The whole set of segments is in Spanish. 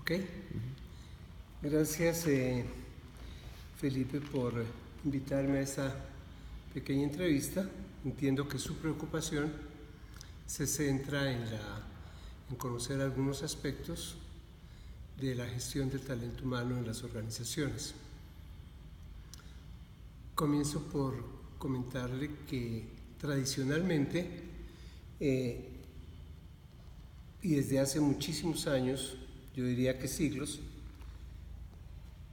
Ok. Gracias, Felipe, por invitarme a esta pequeña entrevista. Entiendo que su preocupación se centra en conocer algunos aspectos de la gestión del talento humano en las organizaciones. Comienzo por comentarle que tradicionalmente y desde hace muchísimos años, yo diría que siglos,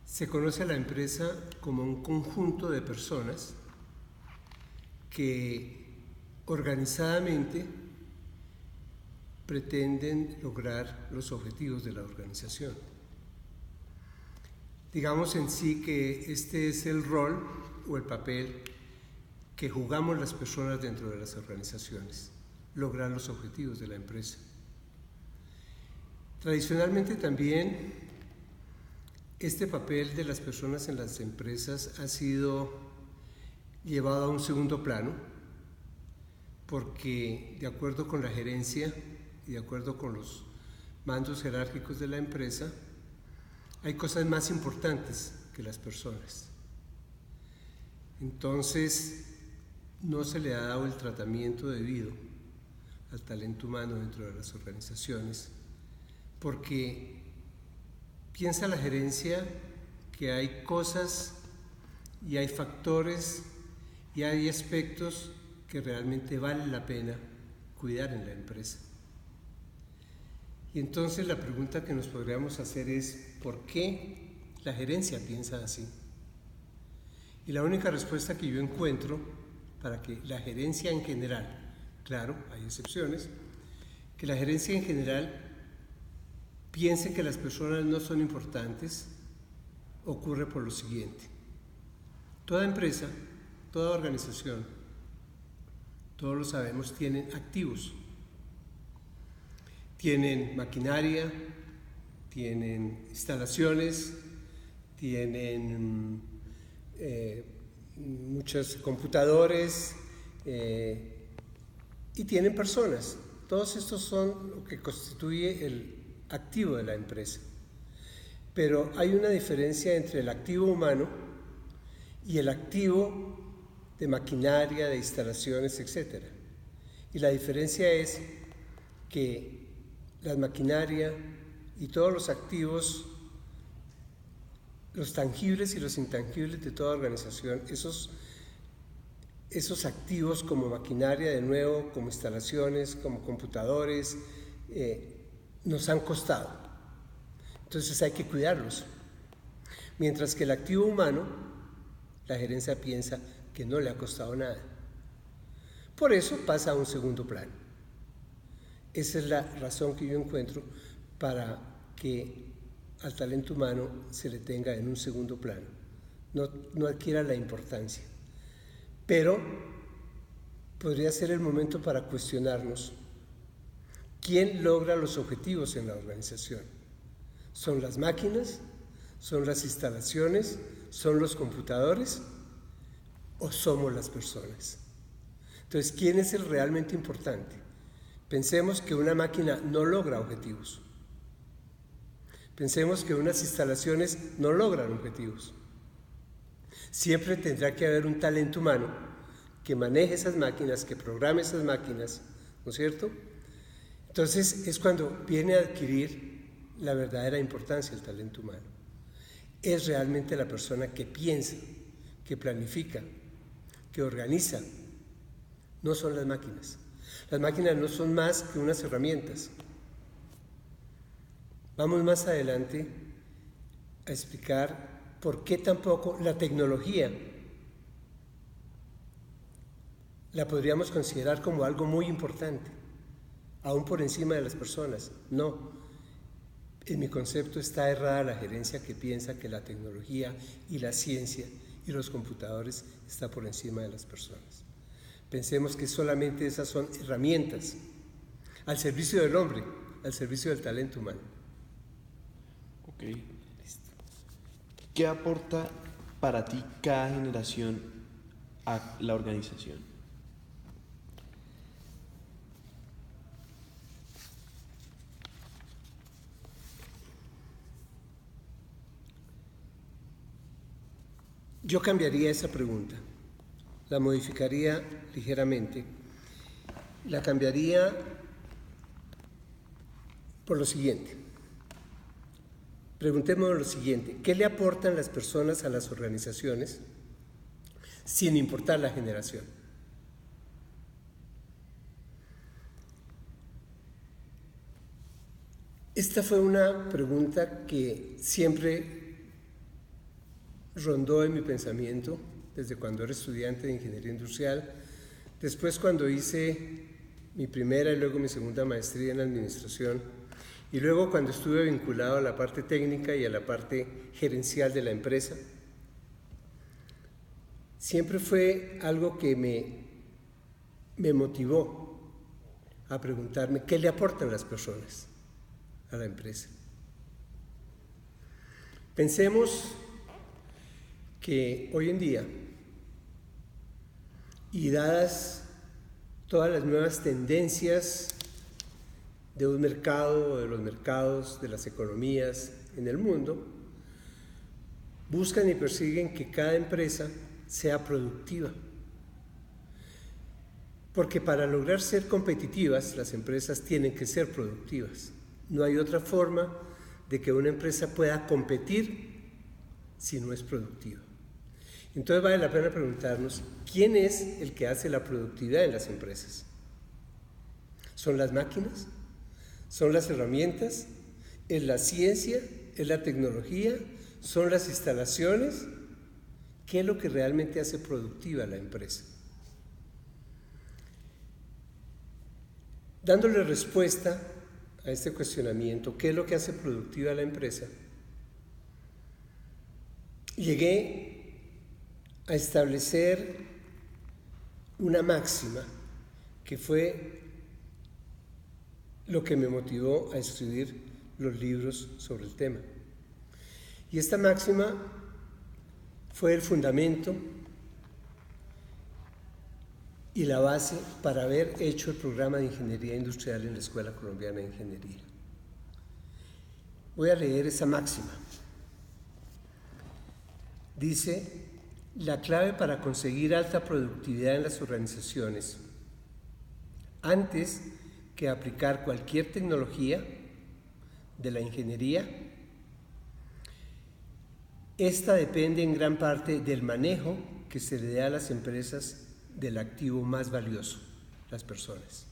se conoce a la empresa como un conjunto de personas que organizadamente pretenden lograr los objetivos de la organización. Digamos en sí que este es el rol o el papel que jugamos las personas dentro de las organizaciones, lograr los objetivos de la empresa. Tradicionalmente también este papel de las personas en las empresas ha sido llevado a un segundo plano porque de acuerdo con la gerencia y de acuerdo con los mandos jerárquicos de la empresa hay cosas más importantes que las personas. Entonces no se le ha dado el tratamiento debido al talento humano dentro de las organizaciones porque piensa la gerencia que hay cosas y hay factores y hay aspectos que realmente vale la pena cuidar en la empresa. Y entonces la pregunta que nos podríamos hacer es ¿por qué la gerencia piensa así? Y la única respuesta que yo encuentro para que la gerencia en general, claro, hay excepciones, que la gerencia en general piense que las personas no son importantes, ocurre por lo siguiente. Toda empresa, toda organización, todos lo sabemos, tienen activos. Tienen maquinaria, tienen instalaciones, tienen muchos computadores y tienen personas. Todos estos son lo que constituye el activo de la empresa. Pero hay una diferencia entre el activo humano y el activo de maquinaria, de instalaciones, etc. Y la diferencia es que la maquinaria y todos los activos, los tangibles y los intangibles de toda organización, esos activos como maquinaria, de nuevo, como instalaciones, como computadores, nos han costado. Entonces hay que cuidarlos. Mientras que el activo humano, la gerencia piensa que no le ha costado nada. Por eso pasa a un segundo plano. Esa es la razón que yo encuentro para que al talento humano se le tenga en un segundo plano, no adquiera la importancia. Pero podría ser el momento para cuestionarnos ¿quién logra los objetivos en la organización? ¿Son las máquinas? ¿Son las instalaciones? ¿Son los computadores? ¿O somos las personas? Entonces, ¿quién es el realmente importante? Pensemos que una máquina no logra objetivos. Pensemos que unas instalaciones no logran objetivos. Siempre tendrá que haber un talento humano que maneje esas máquinas, que programe esas máquinas, ¿no es cierto? Entonces es cuando viene a adquirir la verdadera importancia el talento humano. Es realmente la persona que piensa, que planifica, que organiza. No son las máquinas. Las máquinas no son más que unas herramientas. Vamos más adelante a explicar por qué tampoco la tecnología la podríamos considerar como algo muy importante, aún por encima de las personas. No, en mi concepto está errada la gerencia que piensa que la tecnología y la ciencia y los computadores está por encima de las personas. Pensemos que solamente esas son herramientas al servicio del hombre, al servicio del talento humano. Ok, listo. ¿Qué aporta para ti cada generación a la organización? Yo cambiaría esa pregunta, la modificaría ligeramente, la cambiaría por lo siguiente. Preguntémonos lo siguiente: ¿qué le aportan las personas a las organizaciones sin importar la generación? Esta fue una pregunta que siempre rondó en mi pensamiento desde cuando era estudiante de ingeniería industrial, después cuando hice mi primera y luego mi segunda maestría en administración, y luego cuando estuve vinculado a la parte técnica y a la parte gerencial de la empresa. Siempre fue algo que me motivó a preguntarme qué le aportan las personas a la empresa. Pensemos que hoy en día, y dadas todas las nuevas tendencias de un mercado, de los mercados, de las economías en el mundo, buscan y persiguen que cada empresa sea productiva. Porque para lograr ser competitivas, las empresas tienen que ser productivas. No hay otra forma de que una empresa pueda competir si no es productiva. Entonces vale la pena preguntarnos, ¿quién es el que hace la productividad en las empresas? ¿Son las máquinas? ¿Son las herramientas? ¿Es la ciencia? ¿Es la tecnología? ¿Son las instalaciones? ¿Qué es lo que realmente hace productiva la empresa? Dándole respuesta a este cuestionamiento, ¿qué es lo que hace productiva la empresa? Llegué a establecer una máxima que fue lo que me motivó a escribir los libros sobre el tema. Y esta máxima fue el fundamento y la base para haber hecho el programa de Ingeniería Industrial en la Escuela Colombiana de Ingeniería. Voy a leer esa máxima. Dice: la clave para conseguir alta productividad en las organizaciones, antes que aplicar cualquier tecnología de la ingeniería, esta depende en gran parte del manejo que se le da a las empresas del activo más valioso, las personas.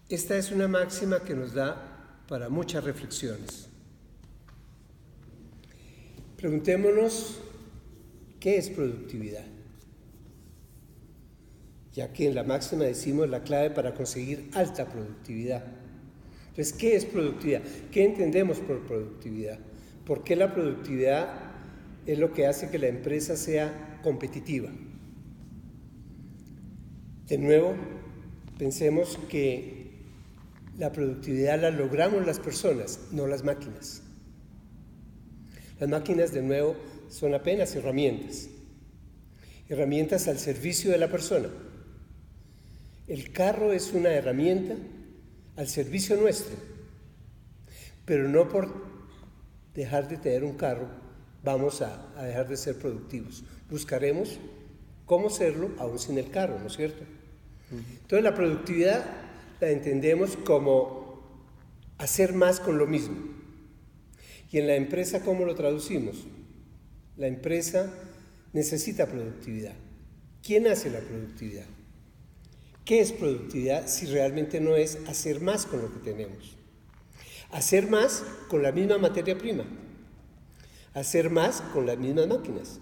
Esta es una máxima que nos da para muchas reflexiones. Preguntémonos, ¿qué es productividad? Ya que en la máxima decimos la clave para conseguir alta productividad. Entonces, ¿qué es productividad? ¿Qué entendemos por productividad? ¿Por qué la productividad es lo que hace que la empresa sea competitiva? De nuevo, pensemos que la productividad la logramos las personas, no las máquinas. Las máquinas, de nuevo, son apenas herramientas al servicio de la persona. El carro es una herramienta al servicio nuestro, pero no por dejar de tener un carro vamos a dejar de ser productivos. Buscaremos cómo serlo aún sin el carro, ¿no es cierto? Entonces la productividad la entendemos como hacer más con lo mismo. Y en la empresa, ¿cómo lo traducimos? La empresa necesita productividad. ¿Quién hace la productividad? ¿Qué es productividad si realmente no es hacer más con lo que tenemos? Hacer más con la misma materia prima. Hacer más con las mismas máquinas.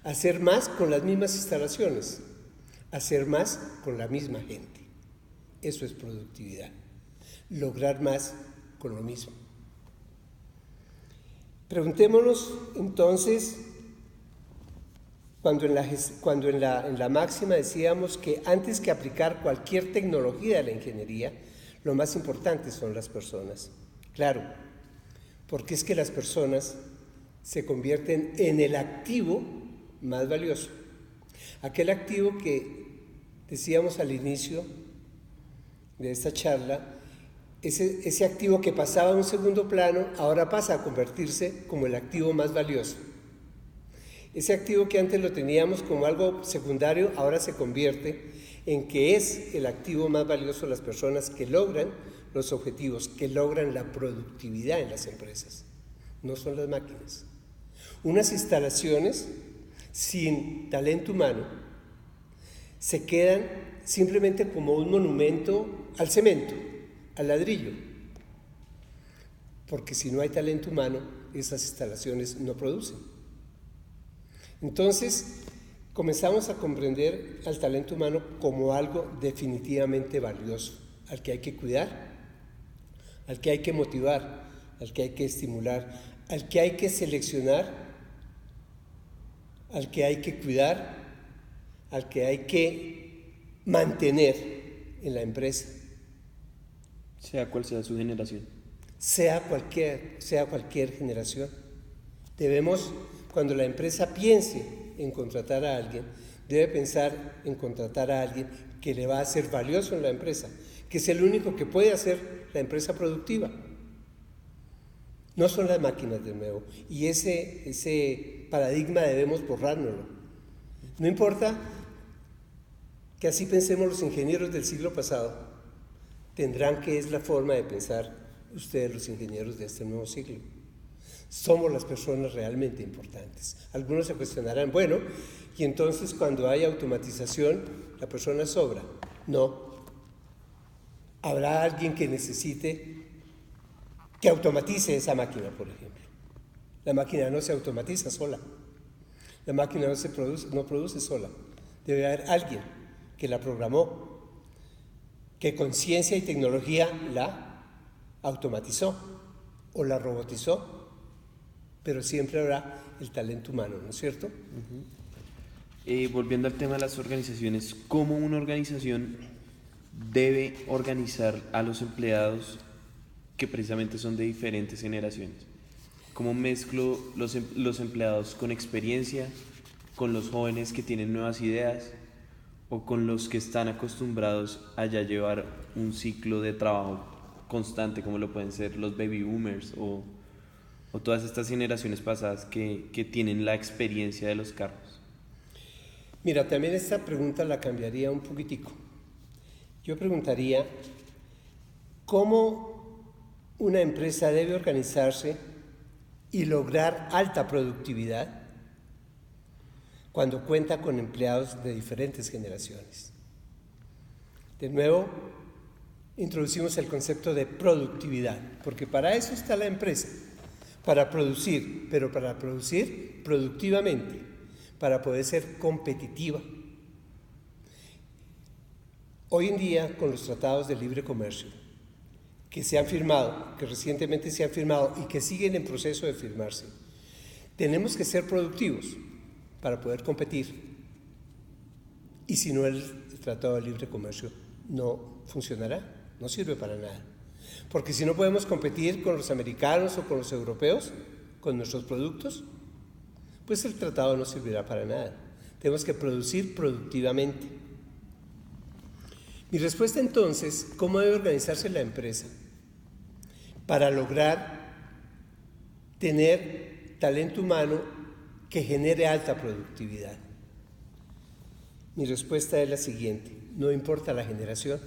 Hacer más con las mismas instalaciones. Hacer más con la misma gente. Eso es productividad. Lograr más con lo mismo. Preguntémonos entonces, cuando en la máxima decíamos que antes que aplicar cualquier tecnología de la ingeniería, lo más importante son las personas. Claro, porque es que las personas se convierten en el activo más valioso. Aquel activo que decíamos al inicio de esta charla, ese activo que pasaba a un segundo plano ahora pasa a convertirse como el activo más valioso. Ese activo que antes lo teníamos como algo secundario ahora se convierte en que es el activo más valioso de las personas que logran los objetivos, que logran la productividad en las empresas. No son las máquinas. Unas instalaciones sin talento humano se quedan simplemente como un monumento al cemento, al ladrillo, porque si no hay talento humano, esas instalaciones no producen. Entonces, comenzamos a comprender al talento humano como algo definitivamente valioso, al que hay que cuidar, al que hay que motivar, al que hay que estimular, al que hay que seleccionar, al que hay que cuidar, al que hay que mantener en la empresa. Sea cual sea su generación. Sea cualquier generación. Debemos, cuando la empresa piense en contratar a alguien, debe pensar en contratar a alguien que le va a ser valioso en la empresa, que es el único que puede hacer la empresa productiva. No son las máquinas de nuevo. Y ese paradigma debemos borrárnoslo. No importa que así pensemos los ingenieros del siglo pasado, tendrán que es la forma de pensar ustedes los ingenieros de este nuevo siglo. Somos las personas realmente importantes. Algunos se cuestionarán, bueno, y entonces cuando hay automatización, la persona sobra. No. Habrá alguien que necesite que automatice esa máquina, por ejemplo. La máquina no se automatiza sola. La máquina no produce sola. Debe haber alguien que la programó, que con ciencia y tecnología la automatizó o la robotizó, pero siempre habrá el talento humano, ¿no es cierto? Volviendo al tema de las organizaciones, ¿cómo una organización debe organizar a los empleados que precisamente son de diferentes generaciones? ¿Cómo mezclo los empleados con experiencia, con los jóvenes que tienen nuevas ideas o con los que están acostumbrados a ya llevar un ciclo de trabajo constante, como lo pueden ser los baby boomers o todas estas generaciones pasadas que tienen la experiencia de los carros? Mira, también esta pregunta la cambiaría un poquitico. Yo preguntaría, ¿cómo una empresa debe organizarse y lograr alta productividad cuando cuenta con empleados de diferentes generaciones? De nuevo, introducimos el concepto de productividad, porque para eso está la empresa, para producir, pero para producir productivamente, para poder ser competitiva. Hoy en día, con los tratados de libre comercio que se han firmado, que recientemente se han firmado y que siguen en proceso de firmarse, tenemos que ser productivos para poder competir. Y si no, el tratado de libre comercio no funcionará, no sirve para nada. Porque si no podemos competir con los americanos o con los europeos, con nuestros productos, pues el tratado no servirá para nada. Tenemos que producir productivamente. Mi respuesta entonces, ¿cómo debe organizarse la empresa para lograr tener talento humano que genere alta productividad? Mi respuesta es la siguiente: no importa la generación.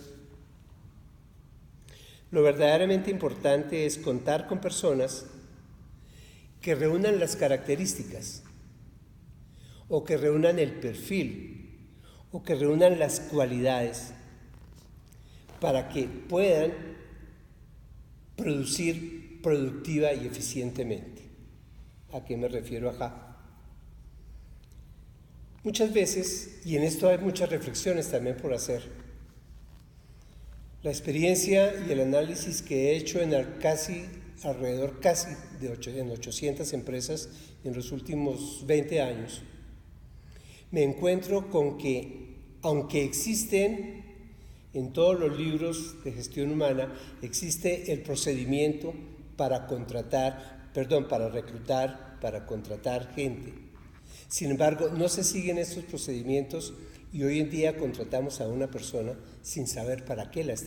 Lo verdaderamente importante es contar con personas que reúnan las características, o que reúnan el perfil, o que reúnan las cualidades para que puedan producir productiva y eficientemente. ¿A qué me refiero acá? Muchas veces, y en esto hay muchas reflexiones también por hacer, la experiencia y el análisis que he hecho en alrededor de 800 empresas en los últimos 20 años, me encuentro con que, aunque existen en todos los libros de gestión humana, existe el procedimiento para reclutar, para contratar gente. Sin embargo, no se siguen estos procedimientos y hoy en día contratamos a una persona sin saber para qué la